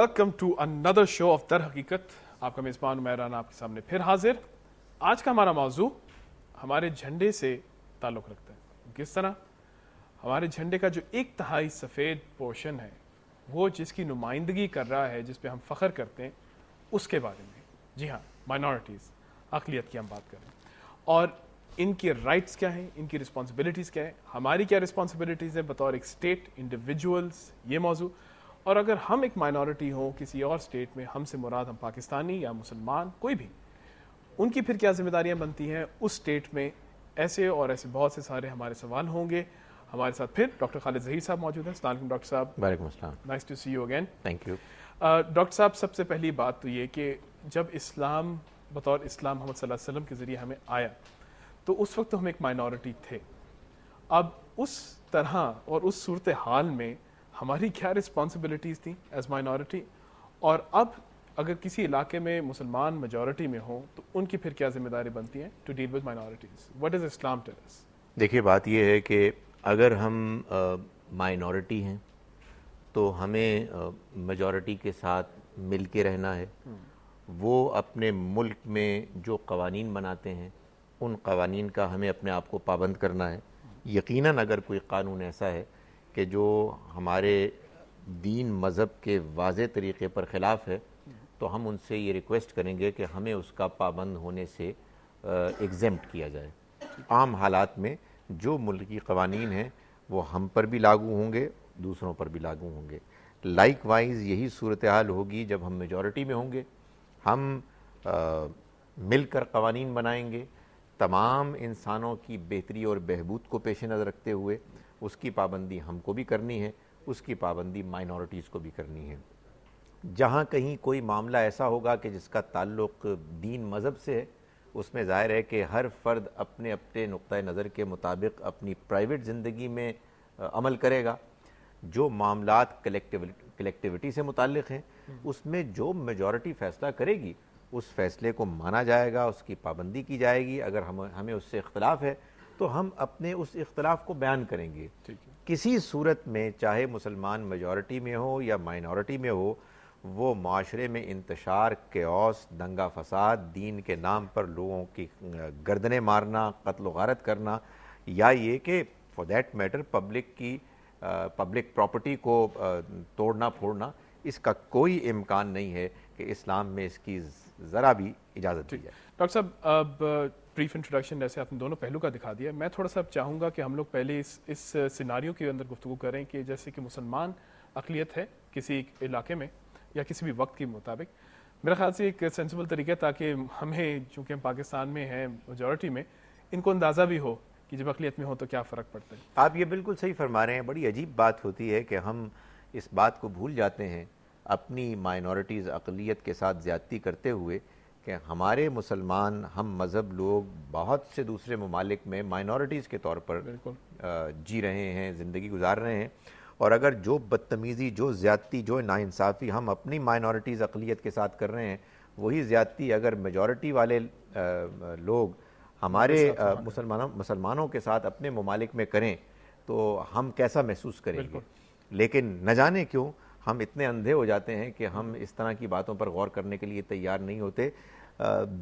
Welcome to another show of दर हकीकत। आपका मेज़बान उमैर राना आपके सामने फिर हाजिर। आज का हमारा मौजू हमारे झंडे से ताल्लुक़ रखता है। किस तरह हमारे झंडे का जो 1/3 सफ़ेद पोर्शन है, वो जिसकी नुमाइंदगी कर रहा है, जिस पे हम फ़ख्र करते हैं, उसके बारे में। जी हाँ, माइनॉरिटीज़, अक़लियत की हम बात कर रहे हैं और इनके राइट्स क्या हैं, इनकी रिस्पॉन्सिबिलिटीज़ क्या है, हमारी क्या रिस्पॉन्सिबिलिटीज़ हैं बतौर एक स्टेट, इंडिविजुअल्स, ये मौजू। और अगर हम एक माइनॉरिटी हों किसी और स्टेट में, हमसे मुराद हम पाकिस्तानी या मुसलमान कोई भी, उनकी फिर क्या जिम्मेदारियां बनती हैं उस स्टेट में। ऐसे और ऐसे बहुत से सारे हमारे सवाल होंगे। हमारे साथ फिर डॉक्टर खालिद ज़हीर साहब मौजूद हैं। अस्सलाम वालेकुम डॉक्टर साहब। वालेकुम अस्सलाम। Nice to see you again. Thank you. Doctor साहब, सबसे पहली बात तो ये कि जब इस्लाम बतौर इस्लाम मोहम्मद सल्लल्लाहु अलैहि वसल्लम के ज़रिए हमें आया, तो उस वक्त तो हम एक माइनॉरिटी थे। अब उस तरह और उस सूरत हाल में हमारी क्या रिस्पॉन्सिबिलिटीज़ थी एज माइनॉरिटी, और अब अगर किसी इलाके में मुसलमान मेजॉरिटी में हो तो उनकी फिर क्या जिम्मेदारी बनती है to deal with minorities? What is Islam tell us? देखिए, बात यह है कि अगर हम माइनॉरिटी हैं तो हमें मेजॉरिटी के साथ मिल के रहना है। वो अपने मुल्क में जो कवानीन बनाते हैं, उन कवानीन का हमें अपने आप को पाबंद करना है। यकीनन अगर कोई कानून ऐसा है कि जो हमारे दीन मज़हब के वाज़े तरीक़े पर ख़िलाफ़ है, तो हम उनसे ये रिक्वेस्ट करेंगे कि हमें उसका पाबंद होने से एग्जेम्प्ट किया जाए। आम हालात में जो मुल्की कवानीन हैं वो हम पर भी लागू होंगे, दूसरों पर भी लागू होंगे। लाइकवाइज यही सूरत हाल होगी जब हम मेजॉरिटी में होंगे। हम मिलकर कवानीन बनाएंगे, तमाम इंसानों की बेहतरी और बहबूद को पेश नज़र रखते हुए उसकी पाबंदी हमको भी करनी है, उसकी पाबंदी माइनॉरिटीज़ को भी करनी है। जहाँ कहीं कोई मामला ऐसा होगा कि जिसका ताल्लुक़ दीन मज़हब से है, उसमें ज़ाहिर है कि हर फ़र्द अपने अपने नुक्ता नज़र के मुताबिक अपनी प्राइवेट ज़िंदगी में अमल करेगा। जो मामलात कलेक्टिविटी से मुताल्लिक़ हैं, उसमें जो मेजॉरिटी फ़ैसला करेगी उस फ़ैसले को माना जाएगा, उसकी पाबंदी की जाएगी। अगर हमें उससे इख्तलाफ है तो हम अपने उस इख्तलाफ को बयान करेंगे। किसी सूरत में, चाहे मुसलमान मेजॉरिटी में हो या माइनॉरिटी में हो, वो माशरे में इंतशार, केओस, दंगा फसाद, दीन के नाम पर लोगों की गर्दनें मारना, कत्ल व गारत करना, या ये कि for that matter public property को तोड़ना फोड़ना, इसका कोई इम्कान नहीं है कि इस्लाम में इसकी ज़रा भी इजाज़त दी जाए। डॉक्टर साहब, अब ब्रीफ इंट्रोडक्शन जैसे आपने दोनों पहलू का दिखा दिया, मैं थोड़ा सा चाहूँगा कि हम लोग पहले इस सिनारियो के अंदर गुफ्तगू करें कि जैसे कि मुसलमान अक़लियत है किसी इलाके में या किसी भी वक्त के मुताबिक। मेरा ख्याल से एक सेंसिबल तरीका, ताकि हमें, चूँकि हम पाकिस्तान में हैं मेजॉरिटी में, इनको अंदाज़ा भी हो कि जब अक़लियत में हो तो क्या फ़र्क पड़ता है। आप ये बिल्कुल सही फरमा रहे हैं। बड़ी अजीब बात होती है कि हम इस बात को भूल जाते हैं अपनी माइनॉरिटीज़ अक़लियत के साथ ज़्यादती करते हुए कि हमारे मुसलमान हम मज़हब लोग बहुत से दूसरे ममालिक में माइनॉरिटीज़ के तौर पर जी रहे हैं, ज़िंदगी गुजार रहे हैं। और अगर जो बदतमीज़ी, जो ज़्यादती, जो नाइंसाफ़ी हम अपनी माइनॉरिटीज़ अक़लियत के साथ कर रहे हैं, वही ज़्यादती अगर मेजॉरिटी वाले लोग हमारे मुसलमानों के साथ अपने ममालिक में करें तो हम कैसा महसूस करेंगे। लेकिन न जाने क्यों हम इतने अंधे हो जाते हैं कि हम इस तरह की बातों पर गौर करने के लिए तैयार नहीं होते।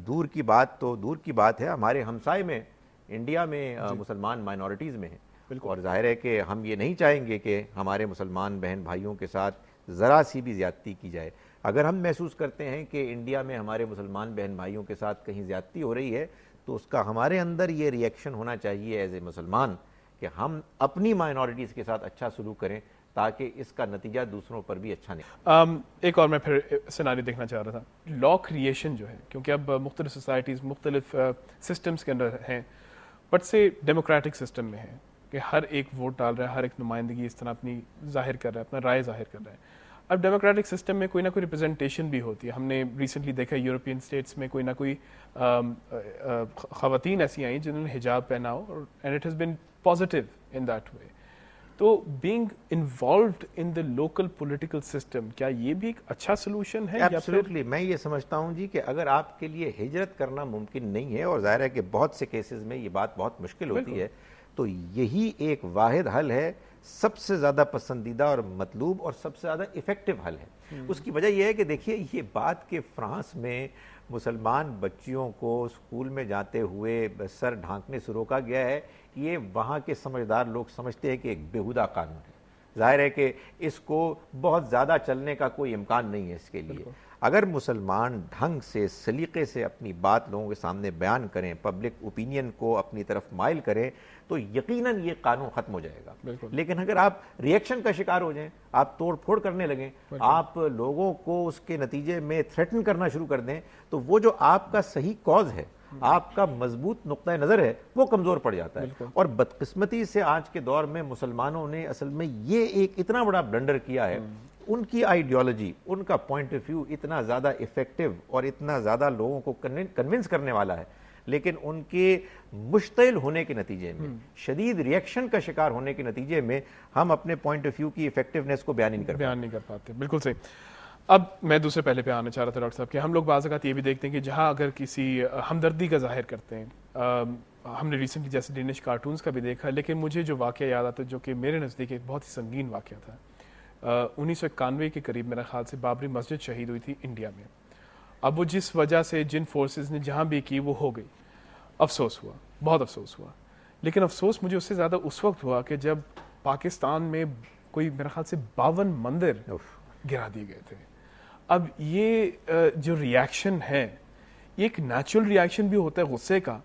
दूर की बात तो दूर की बात है, हमारे हमसाए में इंडिया में मुसलमान माइनॉरिटीज़ में हैं, और ज़ाहिर है कि हम ये नहीं चाहेंगे कि हमारे मुसलमान बहन भाइयों के साथ ज़रा सी भी ज़्यादती की जाए। अगर हम महसूस करते हैं कि इंडिया में हमारे मुसलमान बहन भाइयों के साथ कहीं ज़्यादती हो रही है, तो उसका हमारे अंदर ये रिएक्शन होना चाहिए एज ए मुसलमान कि हम अपनी माइनॉरिटीज़ के साथ अच्छा सलूक करें, ताकि इसका नतीजा दूसरों पर भी अच्छा नहीं। एक और मैं फिर सिनारियो देखना चाह रहा था, लॉ क्रिएशन जो है, क्योंकि अब मुख्तलिफ सोसाइटीज़ मुख्तलिफ सिस्टम्स के अंदर हैं, बट से डेमोक्रेटिक सिस्टम में है कि हर एक वोट डाल रहा है, हर एक नुमाइंदगी इस तरह अपनी ज़ाहिर कर रहा है, अपना राय ज़ाहिर कर रहा है। अब डेमोक्रेटिक सिस्टम में कोई ना कोई रिप्रेजेंटेशन भी होती है। हमने रिसेंटली देखा यूरोपियन स्टेट्स में कोई ना कोई ख़वातीन ऐसी आई जिन्होंने हिजाब पहना हो, and it has been positive in that way. तो being involved in the local political system, क्या ये भी एक अच्छा सोल्यूशन है? एब्सोल्युटली, मैं ये समझता हूँ जी कि अगर आपके लिए हिजरत करना मुमकिन नहीं है, और ज़ाहिर है कि बहुत से केसेस में ये बात बहुत मुश्किल होती है, تو یہی ایک واحد حل ہے، سب سے زیادہ پسندیدہ اور مطلوب اور سب سے زیادہ ایفیکٹو حل ہے۔ اس کی وجہ یہ ہے کہ دیکھیے یہ بات کہ فرانس میں مسلمان بچیوں کو اسکول میں جاتے ہوئے سر ڈھانکنے سے روکا گیا ہے، یہ وہاں کے سمجھدار لوگ سمجھتے ہیں کہ ایک بیہودہ قانون ہے۔ ظاہر ہے کہ اس کو بہت زیادہ چلنے کا کوئی امکان نہیں ہے اس کے لیے۔ اگر مسلمان ڈھنگ سے سلیقے سے اپنی بات لوگوں کے سامنے بیان کریں، پبلک اوپینین کو اپنی طرف مائل کریں، تو یقیناً یہ قانون ختم ہو جائے گا۔ لیکن اگر آپ ریئیکشن کا شکار ہو جائیں، آپ توڑ پھوڑ کرنے لگیں، آپ لوگوں کو اس کے نتیجے میں تھریٹن کرنا شروع کر دیں، تو وہ جو آپ کا صحیح کاز ہے، آپ کا مضبوط نقطہ نظر ہے، وہ کمزور پڑ جاتا ہے۔ اور بدقسمتی سے آج کے دور میں مسلمانوں نے اصل میں یہ ایک اتنا بڑا بلنڈر کیا ہے، ان کی آئیڈیالوجی، ان کا پوائنٹ آف ویو اتنا زیادہ ایفیکٹو اور اتنا زیادہ لوگوں کو کنونس کرنے والا ہے، لیکن ان کے مشتعل ہونے کے نتیجے میں، شدید ریئیکشن کا شکار ہونے کے نتیجے میں، ہم اپنے پوائنٹ آف ویو کی ایفیکٹونیس کو بیان نہیں کر پاتے۔ بالکل صحیح۔ اب میں دوسرے پہلے پہ آنا چاہ رہا تھا ڈاکٹر صاحب کہ ہم لوگ بعض اوقات یہ بھی دیکھتے ہیں کہ جہاں اگر کسی ہمدردی کا ظاہر کرتے ہیں، ہم نے ریسنٹلی جیسے ڈینش کارٹونز کا بھی دیکھا، لیکن مجھے جو واقعہ یاد آتا ہے جو کہ میرے نزدیک ایک بہت ہی سنگین واقعہ تھا، 1991 کے قریب میرا خیال سے بابری مسجد شہید ہوئی تھی انڈیا میں۔ اب وہ جس وجہ سے جن فورسز نے جہاں بھی کی وہ ہو گئی، افسوس ہوا، بہت افسوس ہوا، لیکن افسوس مجھے اس سے زیادہ اس وقت ہوا کہ جب پاکستان میں کوئی میرا خیال سے 52 مندر گرا دیے گئے تھے۔ اب یہ جو ریاکشن ہے، یہ ایک نیچرل ریاکشن بھی ہوتا ہے غصے کا،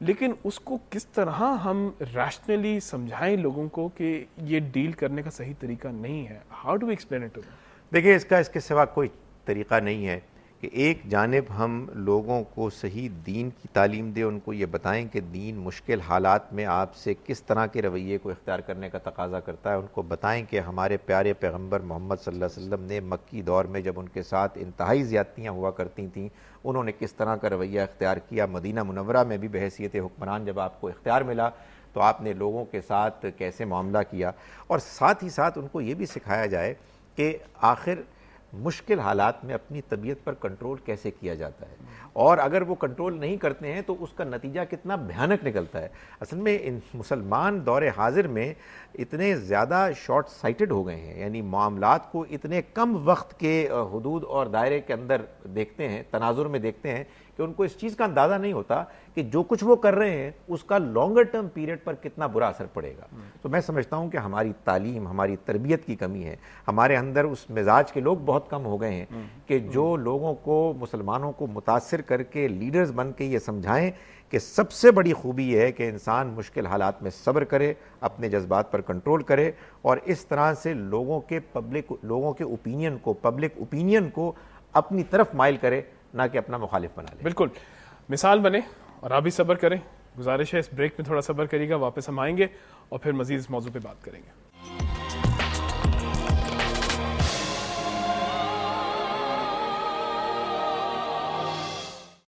لیکن اس کو کس طرح ہم ریشنلی سمجھائیں لوگوں کو کہ یہ ڈیل کرنے کا صحیح طریقہ نہیں ہے؟ How do explain it to them? دیکھیں اس کے سوا کوئی طریقہ نہیں ہے کہ ایک جانب ہم لوگوں کو صحیح دین کی تعلیم دیں، ان کو یہ بتائیں کہ دین مشکل حالات میں آپ سے کس طرح کے رویے کو اختیار کرنے کا تقاضا کرتا ہے، ان کو بتائیں کہ ہمارے پیارے پیغمبر محمد صلی اللہ علیہ وسلم نے مکی دور میں جب ان کے ساتھ انتہائی زیادتیاں ہوا کرتی تھیں، انہوں نے کس طرح کا رویہ اختیار کیا۔ مدینہ منورہ میں بھی بحیثیت حکمران جب آپ کو اختیار ملا تو آپ نے لوگوں کے ساتھ کیسے معاملہ کیا، اور ساتھ ہی ساتھ ان کو یہ بھی سکھایا جائے کہ آخر مشکل حالات میں اپنی طبیعت پر کنٹرول کیسے کیا جاتا ہے، اور اگر وہ کنٹرول نہیں کرتے ہیں تو اس کا نتیجہ کتنا بھیانک نکلتا ہے۔ اصل میں ان مسلمان دور حاضر میں اتنے زیادہ شارٹ سائٹڈ ہو گئے ہیں، یعنی معاملات کو اتنے کم وقت کے حدود اور دائرے کے اندر دیکھتے ہیں، تناظر میں دیکھتے ہیں، کہ ان کو اس چیز کا اندازہ نہیں ہوتا کہ جو کچھ وہ کر رہے ہیں اس کا لانگر ٹرم پیریڈ پر کتنا برا اثر پڑے گا۔ تو میں سمجھتا ہوں کہ ہماری تعلیم، ہماری تربیت کی کمی ہے، ہمارے اندر اس مزاج کے لوگ بہت کم ہو گئے ہیں کہ جو لوگوں کو، مسلمانوں کو متاثر کر کے لیڈرز بن کے یہ سمجھائیں کہ سب سے بڑی خوبی یہ ہے کہ انسان مشکل حالات میں صبر کرے، اپنے جذبات پر کنٹرول کرے، اور اس طرح سے لوگوں کے اوپینین کو، پبلک اوپینین کو اپنی طرف مائل کرے، نہ کہ اپنا مخالف بنا لے۔ بالکل، مثال بنے، اور آپ بھی صبر کریں۔ گزارش ہے اس بریک میں تھوڑا صبر کریے گا، واپس ہم آئیں گے اور پھر مزید اس موضوع پہ بات کریں گے۔